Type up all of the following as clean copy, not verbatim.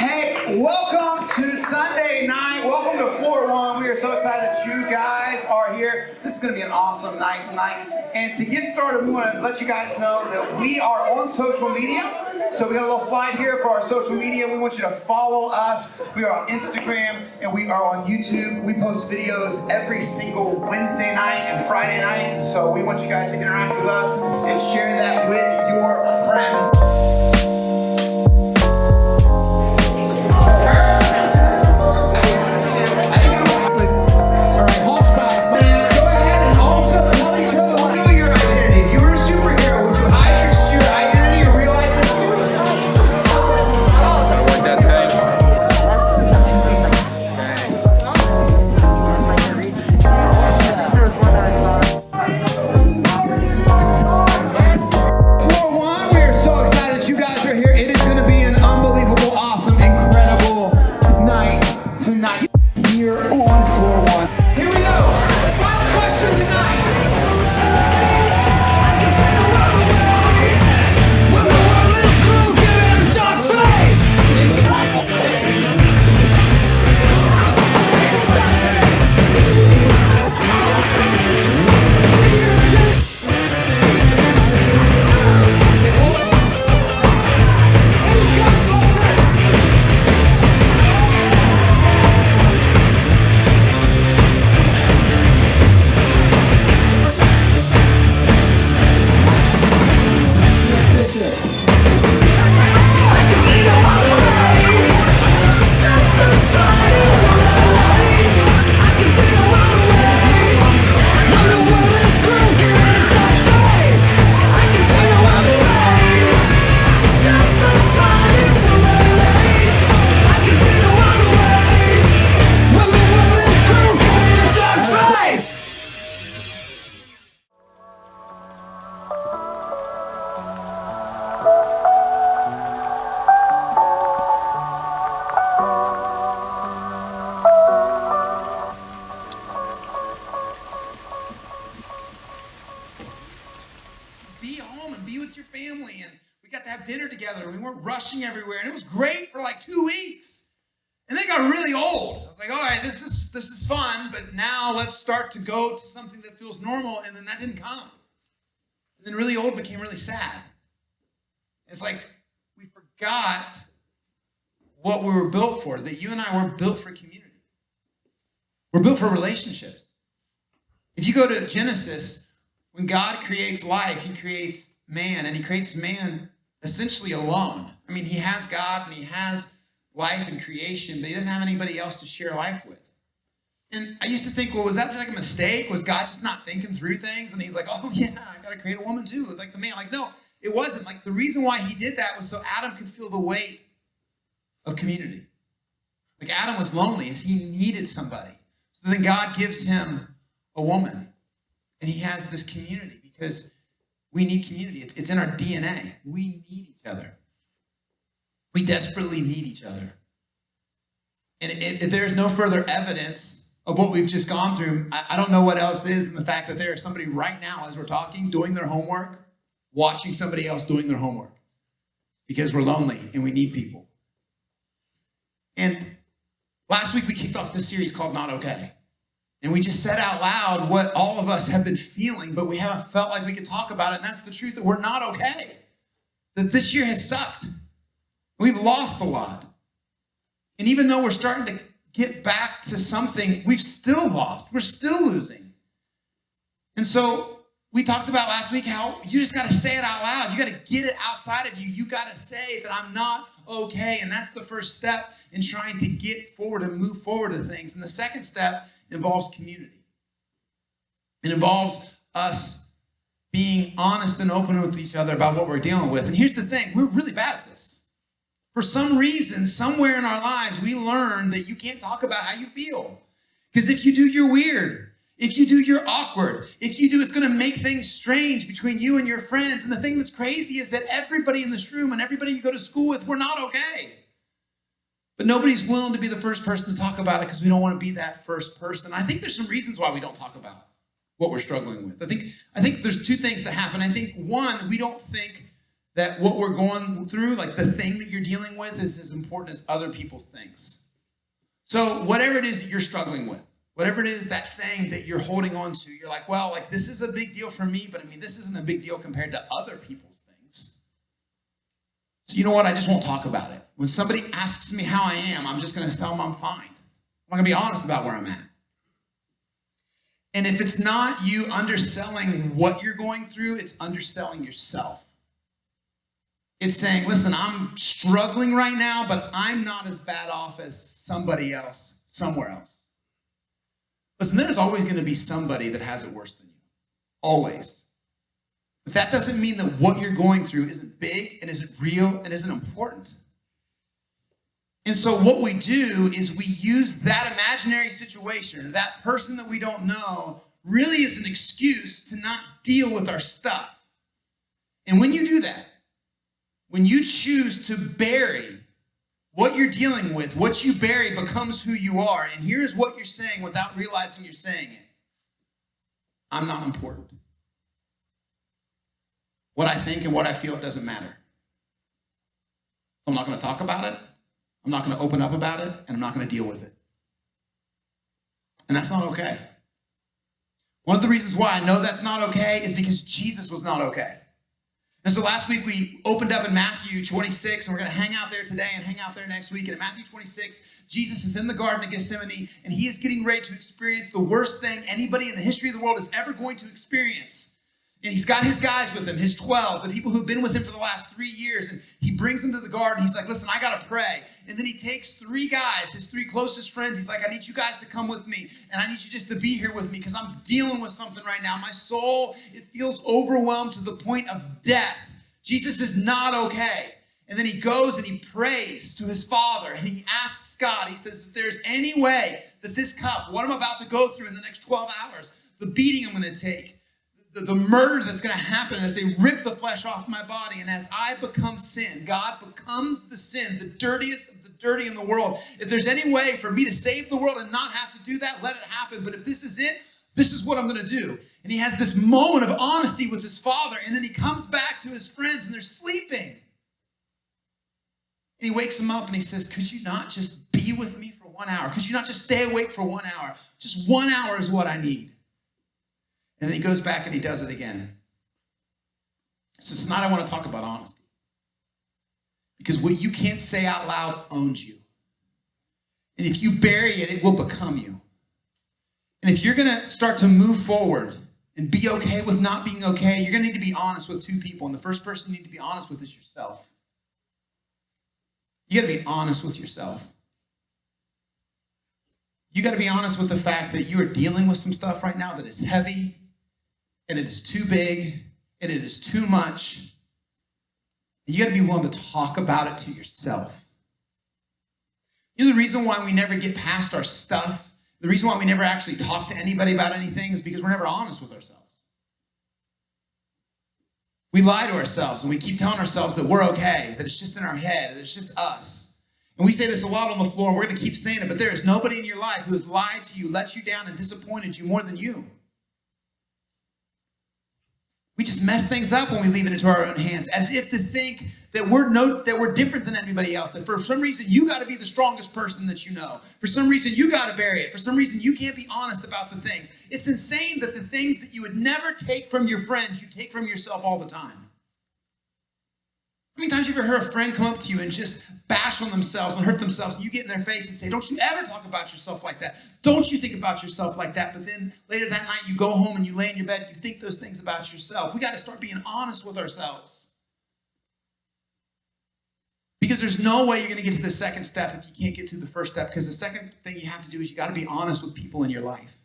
Hey, welcome to Sunday night. Welcome to F1oorOne. We are so excited that you guys are here. This is going to be an awesome night tonight. And to get started, we want to let you guys know that we are on social media. So we got a little slide here for our social media. We want you to follow us. We are on Instagram and we are on YouTube. We post videos every single Wednesday night and Friday night. So we want you guys to interact with us and share that with your friends. Rushing everywhere, and it was great for like 2 weeks, and then it got really old. I was like, all right, this is fun, but now let's start to go to something that feels normal, and then that didn't come. And then really old became really sad. It's like we forgot what we were built for, that you and I were built for community. We're built for relationships. If you go to Genesis, when God creates life, he creates man, and he creates man essentially alone. I mean, he has God and he has life and creation, but he doesn't have anybody else to share life with. And I used to think, well, was that just like a mistake? Was God just not thinking through things? And he's like, oh yeah, I got to create a woman too, like the man. Like, no, it wasn't. Like, the reason why he did that was so Adam could feel the weight of community. Like, Adam was lonely as he needed somebody. So then God gives him a woman, and he has this community because we need community. It's in our DNA. We need each other. We desperately need each other. And if there's no further evidence of what we've just gone through, I don't know what else is than the fact that there is somebody right now as we're talking doing their homework, watching somebody else doing their homework, because we're lonely and we need people. And last week we kicked off this series called Not Okay. And we just said out loud what all of us have been feeling, but we haven't felt like we could talk about it. And that's the truth, that we're not okay. That this year has sucked. We've lost a lot. And even though we're starting to get back to something, we've still lost. We're still losing. And so we talked about last week how you just got to say it out loud. You got to get it outside of you. You got to say that I'm not okay. And that's the first step in trying to get forward and move forward to things. And the second step involves community. It involves us being honest and open with each other about what we're dealing with. And here's the thing, we're really bad at this. For some reason, somewhere in our lives, we learn that you can't talk about how you feel. Because if you do, you're weird. If you do, you're awkward. If you do, it's going to make things strange between you and your friends. And the thing that's crazy is that everybody in this room and everybody you go to school with, we're not okay. But nobody's willing to be the first person to talk about it because we don't want to be that first person. I think there's some reasons why we don't talk about what we're struggling with. I think there's two things that happen. I think one, we don't think that what we're going through, like the thing that you're dealing with, is as important as other people's things. So whatever it is that you're struggling with, whatever it is, that thing that you're holding on to, you're like, well, like this is a big deal for me, but I mean, this isn't a big deal compared to other people's things. So you know what? I just won't talk about it. When somebody asks me how I am, I'm just going to tell them I'm fine. I'm not going to be honest about where I'm at. And if it's not you underselling what you're going through, it's underselling yourself. It's saying, listen, I'm struggling right now, but I'm not as bad off as somebody else, somewhere else. Listen, there's always going to be somebody that has it worse than you. Always. But that doesn't mean that what you're going through isn't big and isn't real and isn't important. And so what we do is we use that imaginary situation, that person that we don't know, really as an excuse to not deal with our stuff. And when you do that, when you choose to bury what you're dealing with, what you bury becomes who you are. And here's what you're saying without realizing you're saying it. I'm not important. What I think and what I feel, it doesn't matter. I'm not going to talk about it. I'm not going to open up about it. And I'm not going to deal with it. And that's not okay. One of the reasons why I know that's not okay is because Jesus was not okay. And so last week we opened up in Matthew 26, and we're going to hang out there today and hang out there next week. And in Matthew 26, Jesus is in the Garden of Gethsemane, and he is getting ready to experience the worst thing anybody in the history of the world is ever going to experience. And he's got his guys with him, his 12, the people who've been with him for the last 3 years. And he brings them to the garden. He's like, listen, I got to pray. And then he takes 3 guys, his 3 closest friends. He's like, I need you guys to come with me. And I need you just to be here with me because I'm dealing with something right now. My soul, it feels overwhelmed to the point of death. Jesus is not okay. And then he goes and he prays to his Father. And he asks God, he says, if there's any way that this cup, what I'm about to go through in the next 12 hours, the beating I'm going to take, the murder that's going to happen as they rip the flesh off my body, and as I become sin, God becomes the sin, the dirtiest of the dirty in the world. If there's any way for me to save the world and not have to do that, let it happen. But if this is it, this is what I'm going to do. And he has this moment of honesty with his Father, and then he comes back to his friends, and they're sleeping. And he wakes them up, and he says, could you not just be with me for 1 hour? Could you not just stay awake for 1 hour? Just 1 hour is what I need. And then he goes back and he does it again. So tonight I want to talk about honesty. Because what you can't say out loud owns you. And if you bury it, it will become you. And if you're going to start to move forward and be okay with not being okay, you're going to need to be honest with 2 people. And the first person you need to be honest with is yourself. You got to be honest with yourself. You got to be honest with the fact that you are dealing with some stuff right now that is heavy, and it is too big, and it is too much. And you got to be willing to talk about it to yourself. You know the reason why we never get past our stuff, the reason why we never actually talk to anybody about anything is because we're never honest with ourselves. We lie to ourselves, and we keep telling ourselves that we're okay, that it's just in our head, that it's just us. And we say this a lot on the floor, and we're going to keep saying it, but there is nobody in your life who has lied to you, let you down, and disappointed you more than you. We just mess things up when we leave it into our own hands, as if to think that we're different than anybody else, that for some reason you got to be the strongest person that you know. For some reason you got to bury it. For some reason you can't be honest about the things. It's insane that the things that you would never take from your friends, you take from yourself all the time. How many times have you ever heard a friend come up to you and just bash on themselves and hurt themselves, and you get in their face and say, don't you ever talk about yourself like that. Don't you think about yourself like that. But then later that night you go home and you lay in your bed and you think those things about yourself. We got to start being honest with ourselves. Because there's no way you're going to get to the second step if you can't get to the first step. Because the second thing you have to do is you got to be honest with people in your life.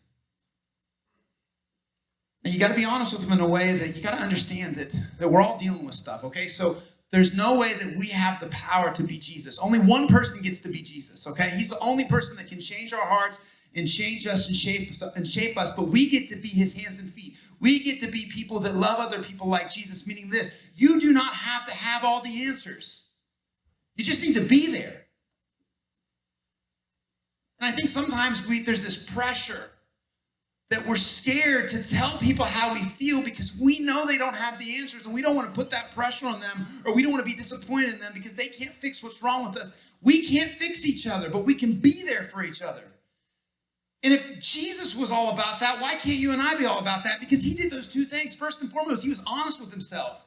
And you got to be honest with them in a way that you got to understand that we're all dealing with stuff, okay? So there's no way that we have the power to be Jesus. Only one person gets to be Jesus, okay? He's the only person that can change our hearts and change us and shape us, but we get to be his hands and feet. We get to be people that love other people like Jesus, meaning this: you do not have to have all the answers. You just need to be there. And I think sometimes there's this pressure that we're scared to tell people how we feel because we know they don't have the answers and we don't want to put that pressure on them, or we don't want to be disappointed in them because they can't fix what's wrong with us. We can't fix each other, but we can be there for each other. And if Jesus was all about that, why can't you and I be all about that? Because he did those two things. First and foremost, he was honest with himself.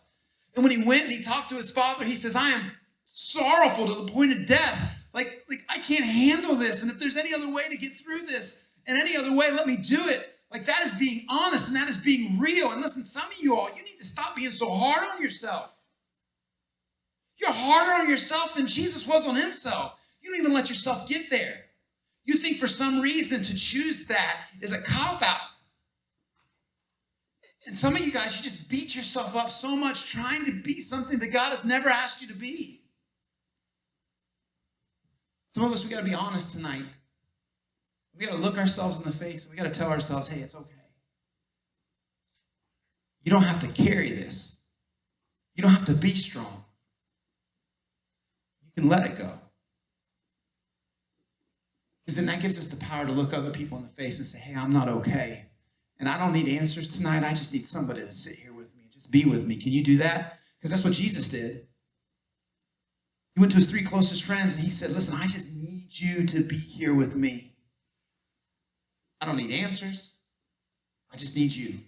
And when he went and he talked to his Father, he says, I am sorrowful to the point of death. Like I can't handle this. And if there's any other way to get through this, and any other way, let me do it. Like, that is being honest, and that is being real. And listen, some of you all, you need to stop being so hard on yourself. You're harder on yourself than Jesus was on himself. You don't even let yourself get there. You think for some reason to choose that is a cop-out. And some of you guys, you just beat yourself up so much trying to be something that God has never asked you to be. Some of us, we got to be honest tonight. We got to look ourselves in the face. We got to tell ourselves, hey, it's okay. You don't have to carry this. You don't have to be strong. You can let it go. Because then that gives us the power to look other people in the face and say, hey, I'm not okay. And I don't need answers tonight. I just need somebody to sit here with me and just be with me. Can you do that? Because that's what Jesus did. He went to his 3 closest friends and he said, listen, I just need you to be here with me. I don't need answers. I just need you.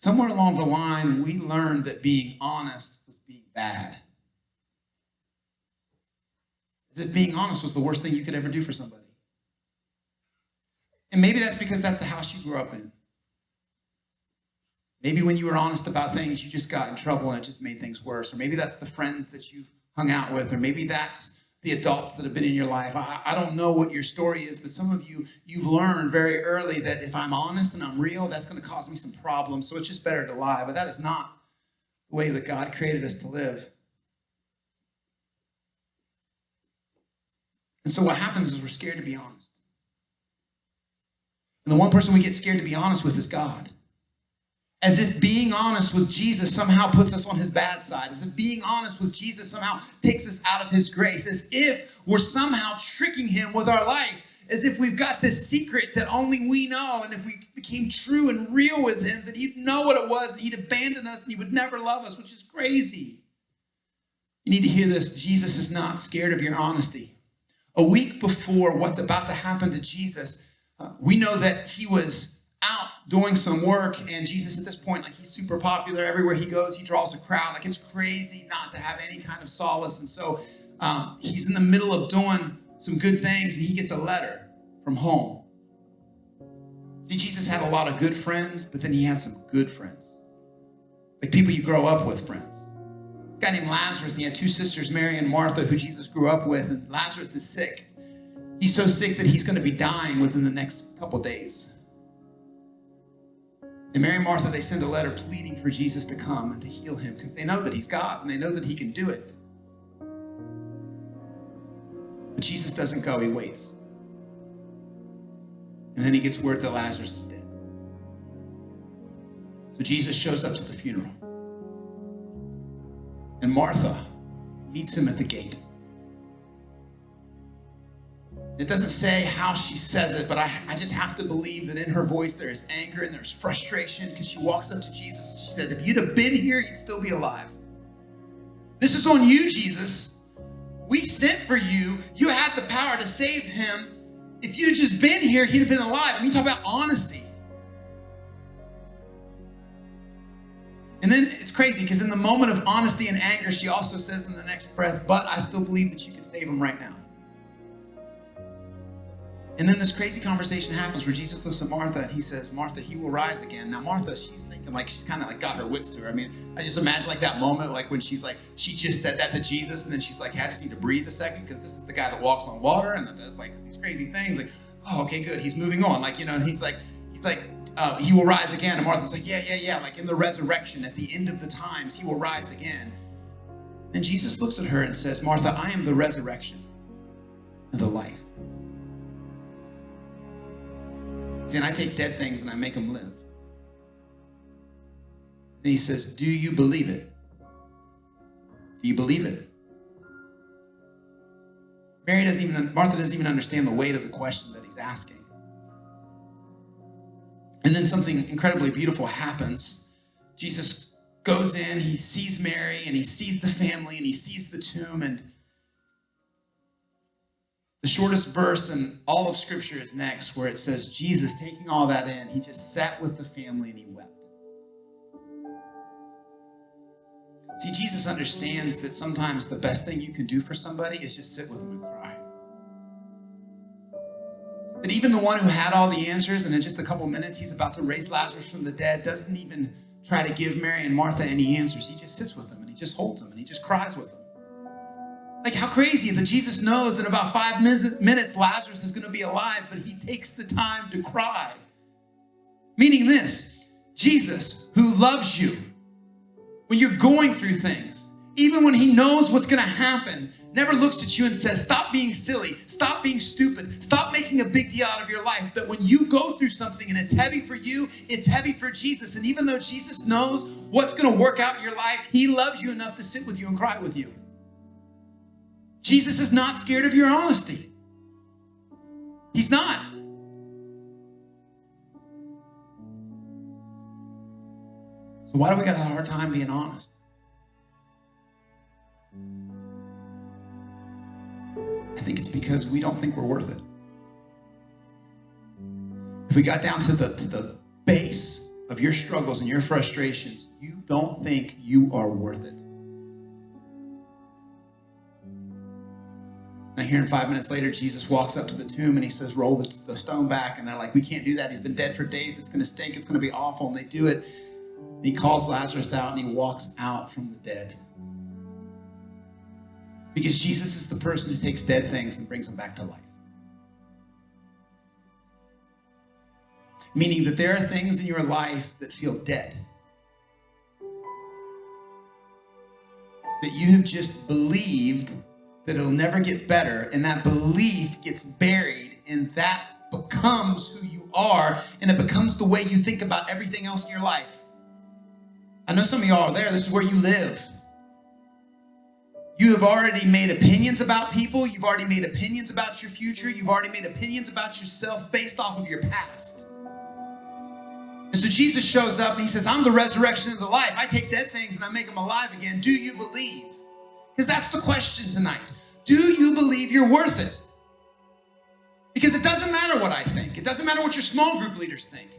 Somewhere along the line, we learned that being honest was being bad. As if being honest was the worst thing you could ever do for somebody. And maybe that's because that's the house you grew up in. Maybe when you were honest about things, you just got in trouble and it just made things worse. Or maybe that's the friends that you've hung out with. Or maybe that's the adults that have been in your life. I don't know what your story is, but some of you, you've learned very early that if I'm honest and I'm real, that's going to cause me some problems. So it's just better to lie. But that is not the way that God created us to live. And so what happens is we're scared to be honest. And the one person we get scared to be honest with is God. As if being honest with Jesus somehow puts us on his bad side. As if being honest with Jesus somehow takes us out of his grace. As if we're somehow tricking him with our life. As if we've got this secret that only we know. And if we became true and real with him, that he'd know what it was. And he'd abandon us and he would never love us, which is crazy. You need to hear this. Jesus is not scared of your honesty. A week before what's about to happen to Jesus, we know that he was out doing some work, and Jesus at this point, like, he's super popular. Everywhere he goes, he draws a crowd. Like, it's crazy not to have any kind of solace. And so he's in the middle of doing some good things, and he gets a letter from home. See, Jesus had a lot of good friends, but then he had some good friends. Like people you grow up with friends. A guy named Lazarus, and he had 2 sisters, Mary and Martha, who Jesus grew up with, and Lazarus is sick. He's so sick that he's going to be dying within the next couple days. And Mary and Martha, they send a letter pleading for Jesus to come and to heal him because they know that he's God and they know that he can do it. But Jesus doesn't go, he waits. And then he gets word that Lazarus is dead. So Jesus shows up to the funeral. And Martha meets him at the gate. It doesn't say how she says it, but I just have to believe that in her voice there is anger and there's frustration because she walks up to Jesus and she said, if you'd have been here, you'd still be alive. This is on you, Jesus. We sent for you. You had the power to save him. If you'd have just been here, he'd have been alive. I mean, talk about honesty. And then it's crazy because in the moment of honesty and anger, she also says in the next breath, but I still believe that you could save him right now. And then this crazy conversation happens where Jesus looks at Martha and he says, Martha, he will rise again. Now, Martha, she's thinking like she's kind of like got her wits to her. I mean, I just imagine like that moment like when she's like, she just said that to Jesus and then she's like, hey, I just need to breathe a second because this is the guy that walks on water and that does like these crazy things. Like, oh, okay, good. He's moving on. Like, you know, he's like, he will rise again. And Martha's like, yeah. Like in the resurrection, at the end of the times, he will rise again. Then Jesus looks at her and says, Martha, I am the resurrection and the life. See, and I take dead things and I make them live. Then he says, do you believe it? Do you believe it? Martha doesn't even understand the weight of the question that he's asking. And then something incredibly beautiful happens. Jesus goes in, he sees Mary, and he sees the family, and he sees the tomb, and the shortest verse in all of Scripture is next, where it says, Jesus, taking all that in, he just sat with the family and he wept. See, Jesus understands that sometimes the best thing you can do for somebody is just sit with them and cry. That even the one who had all the answers, and in just a couple minutes he's about to raise Lazarus from the dead, doesn't even try to give Mary and Martha any answers. He just sits with them and he just holds them and he just cries with them. Like, how crazy that Jesus knows in about 5 minutes Lazarus is going to be alive, but he takes the time to cry. Meaning this, Jesus, who loves you, when you're going through things, even when he knows what's going to happen, never looks at you and says, stop being silly, stop being stupid, stop making a big deal out of your life. But when you go through something and it's heavy for you, it's heavy for Jesus. And even though Jesus knows what's going to work out in your life, he loves you enough to sit with you and cry with you. Jesus is not scared of your honesty. He's not. So why do we got a hard time being honest? I think it's because we don't think we're worth it. If we got down to the base of your struggles and your frustrations, you don't think you are worth it. Now here, 5 minutes later, Jesus walks up to the tomb and he says, roll the stone back. And they're like, we can't do that. He's been dead for days. It's going to stink. It's going to be awful. And they do it. And he calls Lazarus out and he walks out from the dead. Because Jesus is the person who takes dead things and brings them back to life. Meaning that there are things in your life that feel dead. That you have just believed that it'll never get better, and that belief gets buried, and that becomes who you are, and it becomes the way you think about everything else in your life. I know some of y'all are there. This is where you live. You have already made opinions about people. You've already made opinions about your future. You've already made opinions about yourself based off of your past. And so Jesus shows up and he says, I'm the resurrection and the life. I take dead things and I make them alive again. Do you believe? Because that's the question tonight. Do you believe you're worth it? Because it doesn't matter what I think. It doesn't matter what your small group leaders think.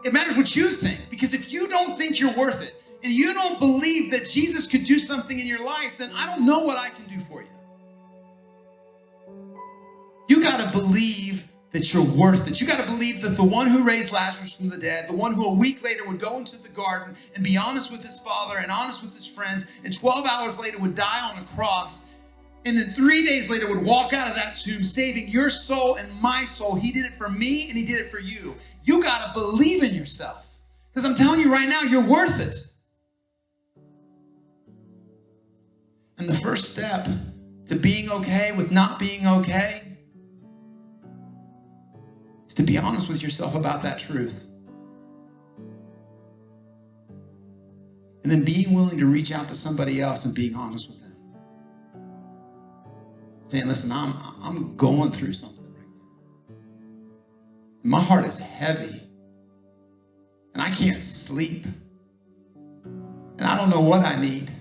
It matters what you think. Because if you don't think you're worth it, and you don't believe that Jesus could do something in your life, then I don't know what I can do for you. You got to believe that you're worth it. You got to believe that the one who raised Lazarus from the dead, the one who a week later would go into the garden and be honest with his father and honest with his friends, and 12 hours later would die on a cross, and then 3 days later would walk out of that tomb saving your soul and my soul. He did it for me and he did it for you. You got to believe in yourself. Because I'm telling you right now, you're worth it. And the first step to being okay with not being okay is to be honest with yourself about that truth. And then being willing to reach out to somebody else and being honest with them. Saying, listen, I'm going through something right now. My heart is heavy. And I can't sleep. And I don't know what I need.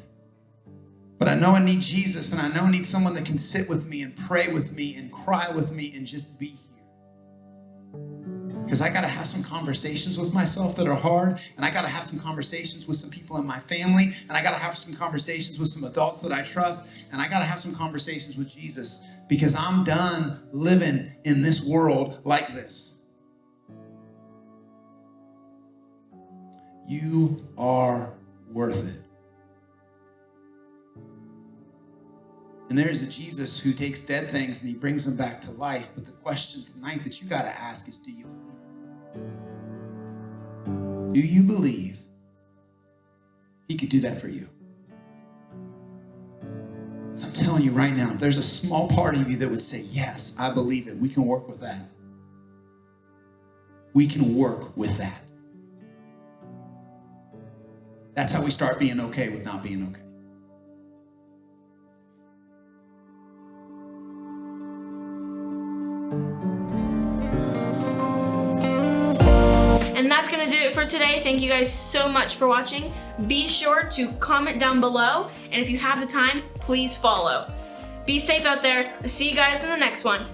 But I know I need Jesus, and I know I need someone that can sit with me and pray with me and cry with me and just be here. Because I got to have some conversations with myself that are hard, and I got to have some conversations with some people in my family, and I got to have some conversations with some adults that I trust, and I got to have some conversations with Jesus, because I'm done living in this world like this. You are worth it. And there is a Jesus who takes dead things and he brings them back to life. But the question tonight that you got to ask is, do you believe? Do you believe he could do that for you? So I'm telling you right now, if there's a small part of you that would say, yes, I believe it, we can work with that. We can work with that. That's how we start being okay with not being okay. for today. Thank you guys so much for watching. Be sure to comment down below, and if you have the time, please follow. Be safe out there. I'll see you guys in the next one.